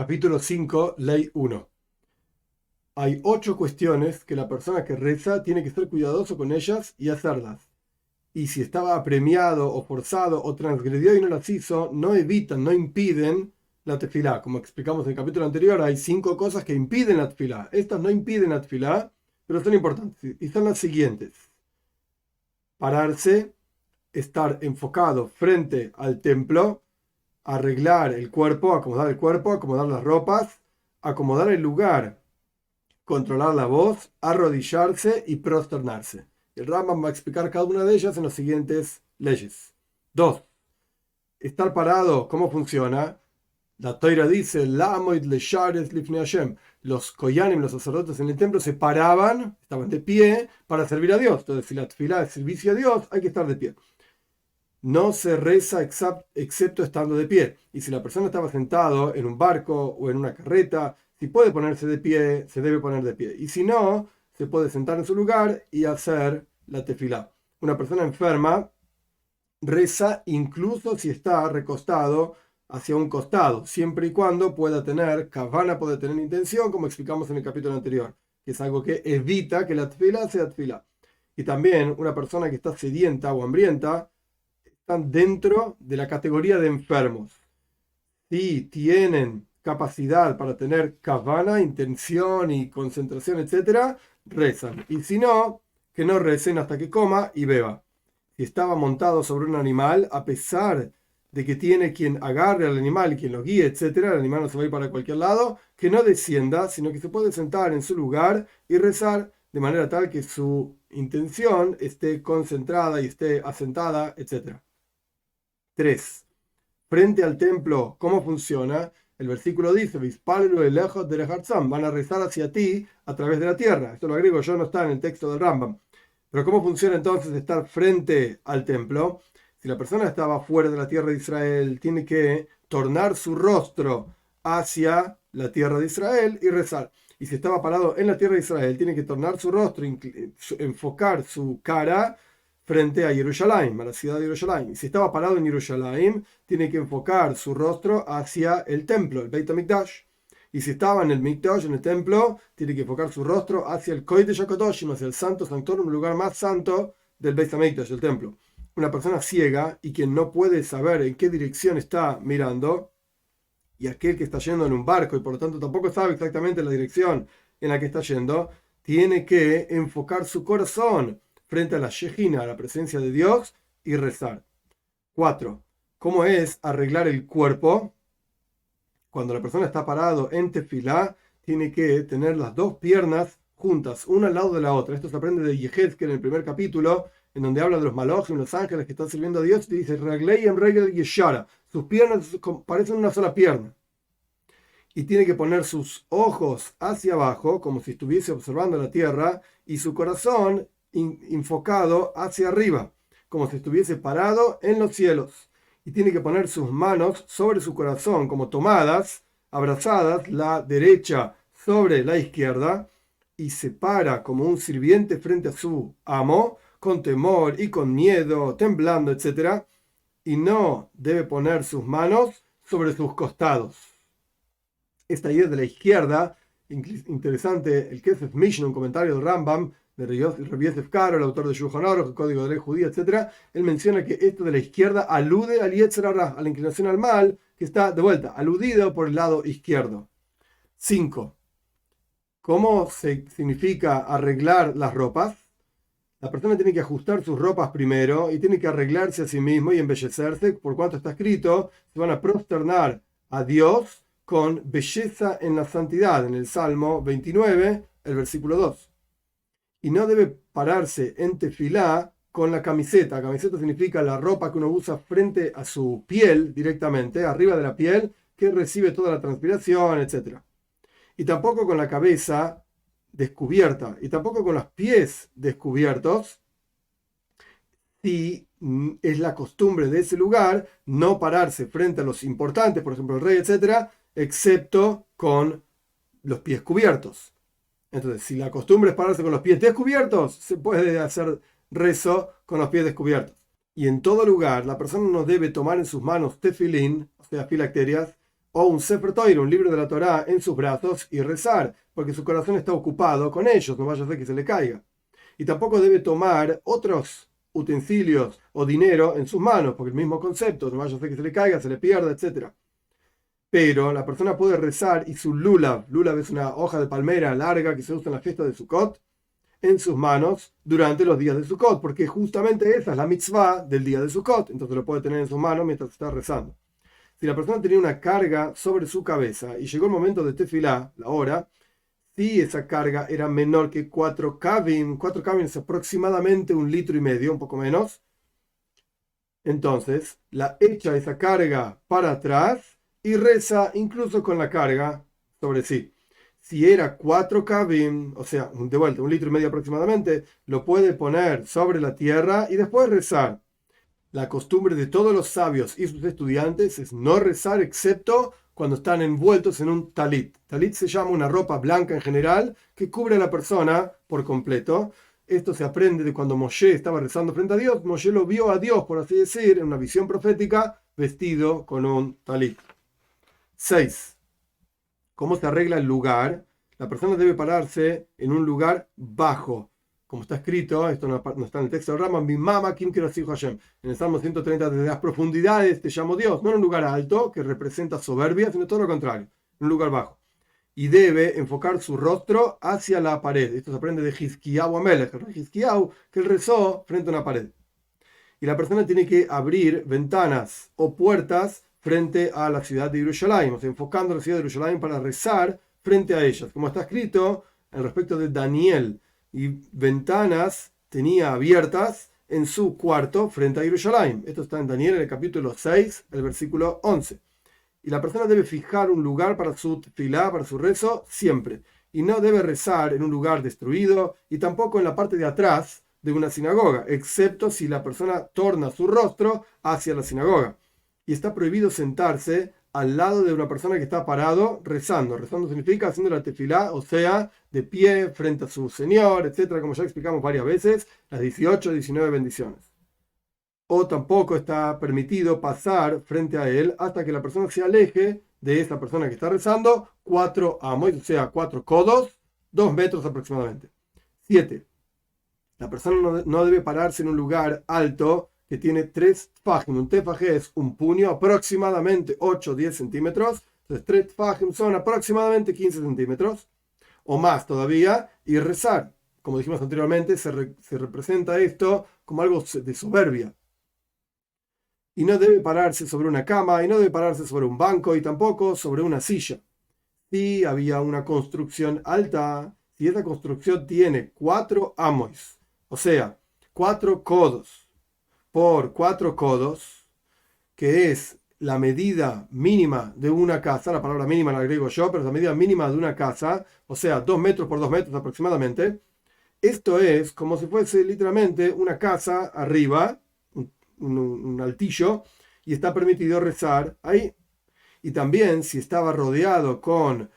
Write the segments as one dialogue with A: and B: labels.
A: Capítulo 5, Ley 1. Hay 8 cuestiones que la persona que reza tiene que ser cuidadoso con ellas y hacerlas. Y si estaba apremiado o forzado o transgredió y no las hizo, no evitan, no impiden la tefilá. Como explicamos en el capítulo anterior, hay 5 cosas que impiden la tefilá. Estas no impiden la tefilá, pero son importantes. Y son las siguientes: pararse, estar enfocado frente al templo, arreglar el cuerpo, acomodar las ropas, acomodar el lugar, controlar la voz, arrodillarse y prosternarse. El Rambam va a explicar cada una de ellas en las siguientes leyes. 2. Estar parado, ¿cómo funciona? La Toira dice: los koyanim, los sacerdotes en el templo, se paraban, estaban de pie para servir a Dios. Entonces, si la tefilá es servicio a Dios, hay que estar de pie. No se reza excepto estando de pie. Y si la persona estaba sentado en un barco o en una carreta, si puede ponerse de pie, se debe poner de pie. Y si no, se puede sentar en su lugar y hacer la tefilá. Una persona enferma reza incluso si está recostado hacia un costado, siempre y cuando pueda tener kavana, puede tener intención, como explicamos en el capítulo anterior, que es algo que evita que la tefilá sea tefilá. Y también una persona que está sedienta o hambrienta están dentro de la categoría de enfermos. Si tienen capacidad para tener kavana, intención y concentración, etcétera, rezan. Y si no, que no recen hasta que coma y beba. Si estaba montado sobre un animal, a pesar de que tiene quien agarre al animal y quien lo guíe, etcétera, el animal no se va a ir para cualquier lado, que no descienda, sino que se puede sentar en su lugar y rezar de manera tal que su intención esté concentrada y esté asentada, etcétera. 3. Frente al templo, ¿cómo funciona? El versículo dice: van a rezar hacia ti a través de la tierra. Esto lo agrego yo, no está en el texto del Rambam. Pero ¿cómo funciona entonces estar frente al templo? Si la persona estaba fuera de la tierra de Israel, tiene que tornar su rostro hacia la tierra de Israel y rezar. Y si estaba parado en la tierra de Israel, tiene que tornar su rostro, enfocar su cara frente a Jerusalén, a la ciudad de Jerusalén. Si estaba parado en Jerusalén, tiene que enfocar su rostro hacia el templo, el Beit HaMikdash. Y si estaba en el Mikdash, en el templo, tiene que enfocar su rostro hacia el Kodesh HaKadoshim, hacia el Santo Sanctorum, el lugar más santo del Beit HaMikdash, el templo. Una persona ciega y quien no puede saber en qué dirección está mirando, y aquel que está yendo en un barco y por lo tanto tampoco sabe exactamente la dirección en la que está yendo, tiene que enfocar su corazón frente a la Shejina, a la presencia de Dios, y rezar. 4. ¿Cómo es arreglar el cuerpo? Cuando la persona está parado en tefilá, tiene que tener las dos piernas juntas, una al lado de la otra. Esto se aprende de Yehezkel en el primer capítulo, en donde habla de los malojim, los ángeles que están sirviendo a Dios, y dice: Regleyem regel yeshara. Sus piernas parecen una sola pierna. Y tiene que poner sus ojos hacia abajo, como si estuviese observando la tierra, y su corazón enfocado hacia arriba, como si estuviese parado en los cielos. Y tiene que poner sus manos sobre su corazón, como tomadas, abrazadas, la derecha sobre la izquierda, y se para como un sirviente frente a su amo, con temor y con miedo, temblando, etc. Y no debe poner sus manos sobre sus costados. Esta idea de la izquierda, interesante, el Kesef Mishnah, un comentario del Rambam, de Rabbi Yosef Karo, el autor de Shulchan Aruch, el Código de Ley Judía, etc., él menciona que esto de la izquierda alude al Yetzer Hara, a la inclinación al mal, que está de vuelta, aludido por el lado izquierdo. 5. ¿Cómo significa arreglar las ropas? La persona tiene que ajustar sus ropas primero y tiene que arreglarse a sí mismo y embellecerse, por cuanto está escrito: se van a prosternar a Dios con belleza en la santidad, en el Salmo 29, el versículo 2. Y no debe pararse en tefilá con la camiseta. La camiseta significa la ropa que uno usa frente a su piel directamente, arriba de la piel, que recibe toda la transpiración, etc. Y tampoco con la cabeza descubierta, y tampoco con los pies descubiertos, si es la costumbre de ese lugar no pararse frente a los importantes, por ejemplo el rey, etc., excepto con los pies cubiertos. Entonces, si la costumbre es pararse con los pies descubiertos, se puede hacer rezo con los pies descubiertos. Y en todo lugar, la persona no debe tomar en sus manos tefilín, o sea, filacterias, o un Sefer Torah, un libro de la Torá, en sus brazos y rezar, porque su corazón está ocupado con ellos, no vaya a ser que se le caiga. Y tampoco debe tomar otros utensilios o dinero en sus manos, porque el mismo concepto, no vaya a ser que se le caiga, se le pierda, etc. Pero la persona puede rezar y su lulav es una hoja de palmera larga que se usa en la fiesta de Sukkot, en sus manos durante los días de Sukkot, porque justamente esa es la mitzvah del día de Sukkot, entonces lo puede tener en sus manos mientras está rezando. Si la persona tenía una carga sobre su cabeza y llegó el momento de tefilá, la hora, si esa carga era menor que 4 kavim es aproximadamente 1,5 litros, un poco menos, entonces la echa esa carga para atrás y reza incluso con la carga sobre sí. Si era 4 kavim, o sea, de vuelta, 1,5 litros aproximadamente, lo puede poner sobre la tierra y después rezar. La costumbre de todos los sabios y sus estudiantes es no rezar excepto cuando están envueltos en un talit. Talit se llama una ropa blanca en general que cubre a la persona por completo. Esto se aprende de cuando Moshe estaba rezando frente a Dios. Moshe lo vio a Dios, por así decir, en una visión profética, vestido con un talit. 6. ¿Cómo se arregla el lugar? La persona debe pararse en un lugar bajo. Como está escrito, esto no está en el texto de Rama, mi mamá, Kim Hashem. En el Salmo 130, desde las profundidades te llamo Dios. No en un lugar alto, que representa soberbia, sino todo lo contrario, en un lugar bajo. Y debe enfocar su rostro hacia la pared. Esto se aprende de Hizkiyahu Amelech, el rey Hizkiyahu, que él rezó frente a una pared. Y la persona tiene que abrir ventanas o puertas frente a la ciudad de Jerusalén, o sea, enfocando la ciudad de Jerusalén para rezar frente a ellas. Como está escrito en respecto de Daniel, y ventanas tenía abiertas en su cuarto frente a Jerusalén. Esto está en Daniel en el capítulo 6, el versículo 11. Y la persona debe fijar un lugar para su tefilá, para su rezo, siempre. Y no debe rezar en un lugar destruido y tampoco en la parte de atrás de una sinagoga, excepto si la persona torna su rostro hacia la sinagoga. Y está prohibido sentarse al lado de una persona que está parado rezando. Rezando significa haciendo la tefilá, o sea, de pie frente a su Señor, etcétera, como ya explicamos varias veces, las 18, 19 bendiciones. O tampoco está permitido pasar frente a él hasta que la persona se aleje de esa persona que está rezando 4 amos, o sea, 4 codos, 2 metros aproximadamente. 7. La persona no debe pararse en un lugar alto que tiene 3 tfajim. Un tefaj es un puño, aproximadamente 8 o 10 centímetros. Entonces 3 tfajim son aproximadamente 15 centímetros o más todavía, y rezar. Como dijimos anteriormente, se representa esto como algo de soberbia. Y no debe pararse sobre una cama, y no debe pararse sobre un banco, y tampoco sobre una silla. Si había una construcción alta, si esa construcción tiene 4 amos, o sea, 4 codos por 4 codos, que es la medida mínima de una casa, la palabra mínima la agrego yo, pero es la medida mínima de una casa, o sea, 2 metros por 2 metros aproximadamente. Esto es como si fuese literalmente una casa arriba, un altillo, y está permitido rezar ahí. Y también si estaba rodeado con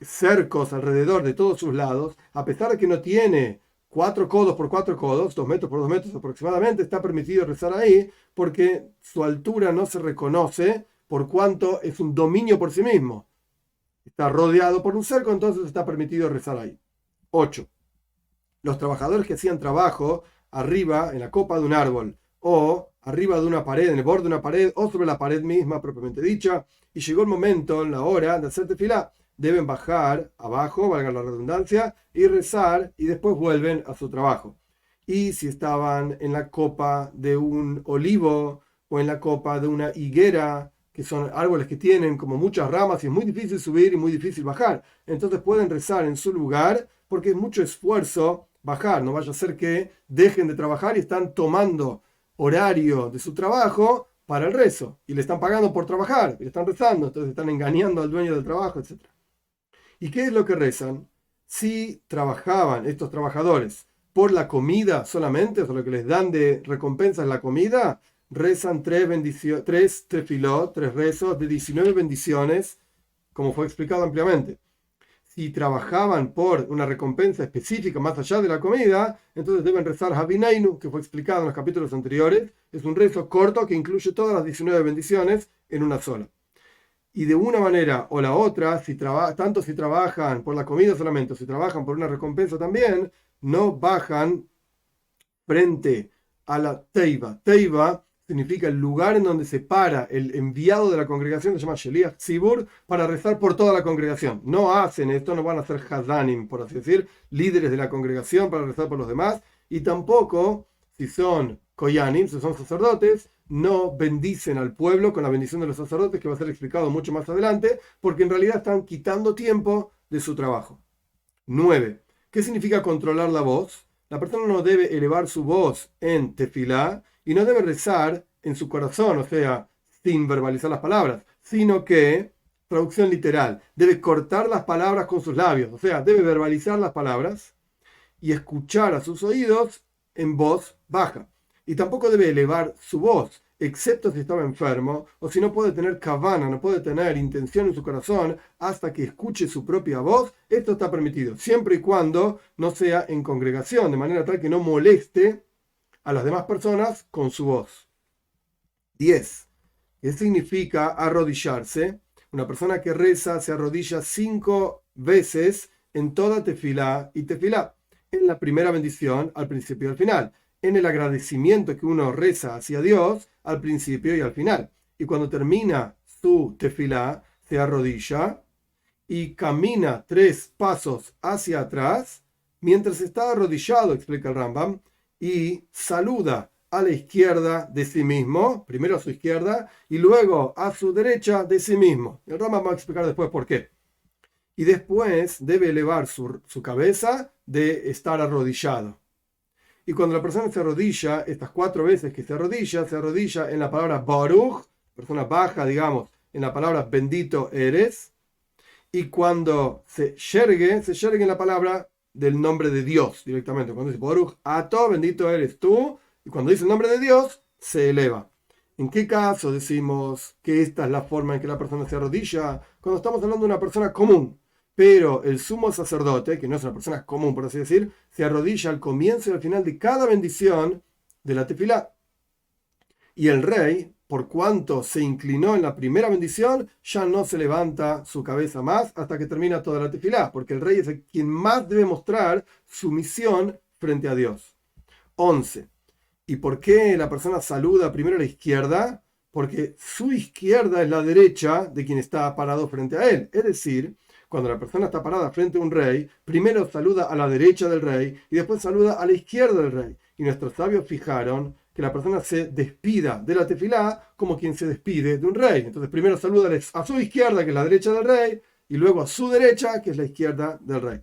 A: cercos alrededor de todos sus lados, a pesar de que no tiene 4 codos por 4 codos, 2 metros por 2 metros aproximadamente, está permitido rezar ahí porque su altura no se reconoce por cuanto es un dominio por sí mismo. Está rodeado por un cerco, entonces está permitido rezar ahí. 8. Los trabajadores que hacían trabajo arriba, en la copa de un árbol, o arriba de una pared, en el borde de una pared, o sobre la pared misma propiamente dicha, y llegó el momento, en la hora de hacer tefilá, deben bajar abajo, valga la redundancia, y rezar, y después vuelven a su trabajo. Y si estaban en la copa de un olivo o en la copa de una higuera, que son árboles que tienen como muchas ramas y es muy difícil subir y muy difícil bajar, entonces pueden rezar en su lugar porque es mucho esfuerzo bajar. No vaya a ser que dejen de trabajar y están tomando horario de su trabajo para el rezo y le están pagando por trabajar y le están rezando, entonces están engañando al dueño del trabajo, etc. ¿Y qué es lo que rezan? Si trabajaban estos trabajadores por la comida solamente, o sea, lo que les dan de recompensa es la comida, rezan 3 tefilot, 3 rezos de 19 bendiciones, como fue explicado ampliamente. Si trabajaban por una recompensa específica más allá de la comida, entonces deben rezar Havinainu, que fue explicado en los capítulos anteriores. Es un rezo corto que incluye todas las 19 bendiciones en una sola. y de una manera o la otra, tanto si trabajan por la comida solamente o si trabajan por una recompensa también, no bajan frente a la teiva. Teiva significa el lugar en donde se para el enviado de la congregación, se llama Sheliach Tzibur, para rezar por toda la congregación. No hacen esto, no van a ser Hazanim, por así decir, líderes de la congregación para rezar por los demás, y tampoco, si son Koyanim, si son sacerdotes, no bendicen al pueblo con la bendición de los sacerdotes, que va a ser explicado mucho más adelante, porque en realidad están quitando tiempo de su trabajo. 9. ¿Qué significa controlar la voz? La persona no debe elevar su voz en tefilá y no debe rezar en su corazón, o sea, sin verbalizar las palabras, sino que, traducción literal, debe cortar las palabras con sus labios, o sea, debe verbalizar las palabras y escuchar a sus oídos en voz baja. Y tampoco debe elevar su voz, excepto si estaba enfermo o si no puede tener kavana, no puede tener intención en su corazón hasta que escuche su propia voz. Esto está permitido, siempre y cuando no sea en congregación, de manera tal que no moleste a las demás personas con su voz. 10. ¿Qué significa arrodillarse? Una persona que reza se arrodilla 5 veces en toda tefilá y tefilá. En la primera bendición, al principio y al final. En el agradecimiento que uno reza hacia Dios, al principio y al final. Y cuando termina su tefilá, se arrodilla y camina 3 pasos hacia atrás, mientras está arrodillado, explica el Rambam, y saluda a la izquierda de sí mismo, primero a su izquierda y luego a su derecha de sí mismo. El Rambam va a explicar después por qué. Y después debe elevar su cabeza de estar arrodillado. Y cuando la persona se arrodilla, estas 4 veces que se arrodilla en la palabra Baruch, persona baja, digamos, en la palabra bendito eres. Y cuando se yergue en la palabra del nombre de Dios directamente. Cuando dice Baruch Ato, bendito eres tú. Y cuando dice el nombre de Dios, se eleva. ¿En qué caso decimos que esta es la forma en que la persona se arrodilla? Cuando estamos hablando de una persona común. Pero el sumo sacerdote, que no es una persona común, por así decir, se arrodilla al comienzo y al final de cada bendición de la tefilá. Y el rey, por cuanto se inclinó en la primera bendición, ya no se levanta su cabeza más hasta que termina toda la tefilá, porque el rey es el quien más debe mostrar sumisión frente a Dios. 11. ¿Y por qué la persona saluda primero a la izquierda? Porque su izquierda es la derecha de quien está parado frente a él. Es decir, cuando la persona está parada frente a un rey, primero saluda a la derecha del rey y después saluda a la izquierda del rey. Y nuestros sabios fijaron que la persona se despida de la tefilá como quien se despide de un rey. Entonces primero saluda a su izquierda, que es la derecha del rey, y luego a su derecha, que es la izquierda del rey.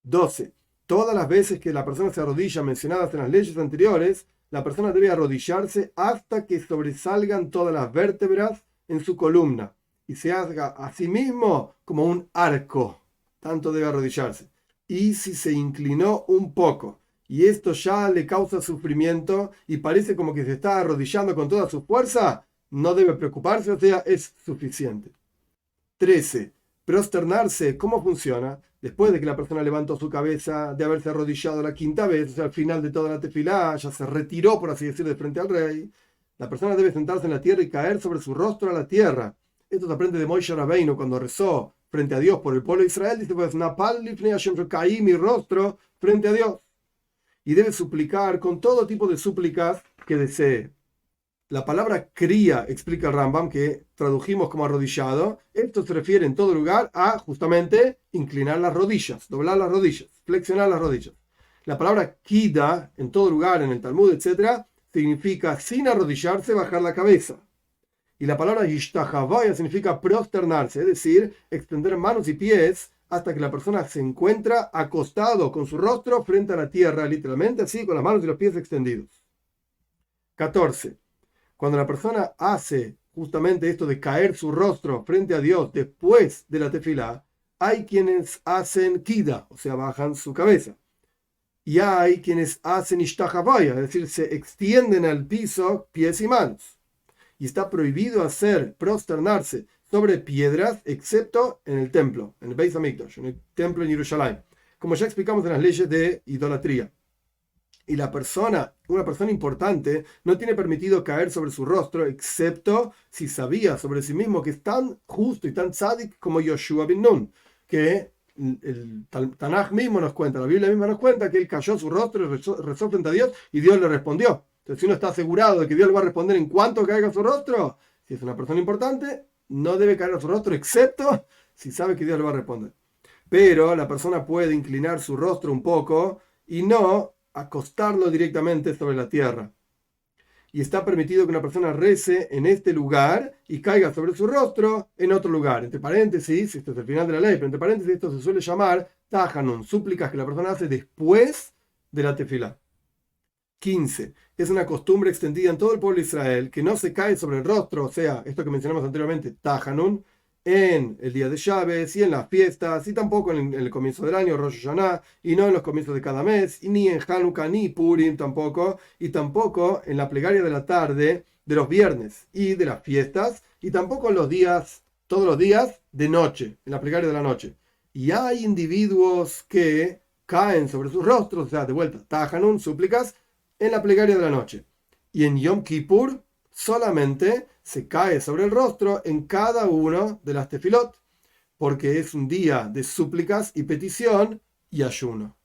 A: 12. Todas las veces que la persona se arrodilla mencionadas en las leyes anteriores, la persona debe arrodillarse hasta que sobresalgan todas las vértebras en su columna y se haga a sí mismo como un arco. Tanto debe arrodillarse. Y si se inclinó un poco y esto ya le causa sufrimiento y parece como que se está arrodillando con toda su fuerza, no debe preocuparse, o sea, es suficiente. 13. Prosternarse, ¿cómo funciona? Después de que la persona levantó su cabeza, de haberse arrodillado la 5ª vez, o sea, al final de toda la tefilá, ya se retiró, por así decir, de frente al rey, la persona debe sentarse en la tierra y caer sobre su rostro a la tierra. Esto se aprende de Moishe Rabbeinu cuando rezó frente a Dios por el pueblo de Israel. Dice, pues, Napal lifnei Hashem, yo caí mi rostro frente a Dios. Y debe suplicar con todo tipo de súplicas que desee. La palabra cría, explica el Rambam, que tradujimos como arrodillado. Esto se refiere en todo lugar a justamente inclinar las rodillas, doblar las rodillas, flexionar las rodillas. La palabra kida, en todo lugar, en el Talmud, etc., significa sin arrodillarse, bajar la cabeza. Y la palabra yishtahavaya significa prosternarse, es decir, extender manos y pies hasta que la persona se encuentra acostado con su rostro frente a la tierra, literalmente así, con las manos y los pies extendidos. 14. Cuando la persona hace justamente esto de caer su rostro frente a Dios después de la tefilá, hay quienes hacen kida, o sea, bajan su cabeza. Y hay quienes hacen ishtahavaya, es decir, se extienden al piso pies y manos. Y está prohibido prosternarse sobre piedras, excepto en el templo, en el Beis Hamikdash, en el templo en Jerusalén, como ya explicamos en las leyes de idolatría. Y una persona importante, no tiene permitido caer sobre su rostro, excepto si sabía sobre sí mismo que es tan justo y tan tzadik como Yoshua bin Nun, que el Tanaj mismo nos cuenta, la Biblia misma nos cuenta que él cayó su rostro y rezó frente a Dios y Dios le respondió. Entonces, si uno está asegurado de que Dios le va a responder en cuanto caiga su rostro, si es una persona importante, no debe caer a su rostro, excepto si sabe que Dios le va a responder. Pero la persona puede inclinar su rostro un poco y no acostarlo directamente sobre la tierra. Y está permitido que una persona rece en este lugar y caiga sobre su rostro en otro lugar. Entre paréntesis, esto es el final de la ley, pero entre paréntesis esto se suele llamar tajanun, súplicas que la persona hace después de la tefilá. 15. Es una costumbre extendida en todo el pueblo de Israel que no se cae sobre el rostro, o sea, esto que mencionamos anteriormente, tajanun, en el día de Shabbos y en las fiestas, y tampoco en el comienzo del año, Rosh Hashanah, y no en los comienzos de cada mes, y ni en Hanukkah, ni Purim tampoco, y tampoco en la plegaria de la tarde de los viernes y de las fiestas, y tampoco en los días, todos los días de noche, en la plegaria de la noche. Y hay individuos que caen sobre sus rostros, o sea, de vuelta, tajanun, súplicas, en la plegaria de la noche. Y en Yom Kippur solamente se cae sobre el rostro en cada uno de las tefilot, porque es un día de súplicas y petición y ayuno.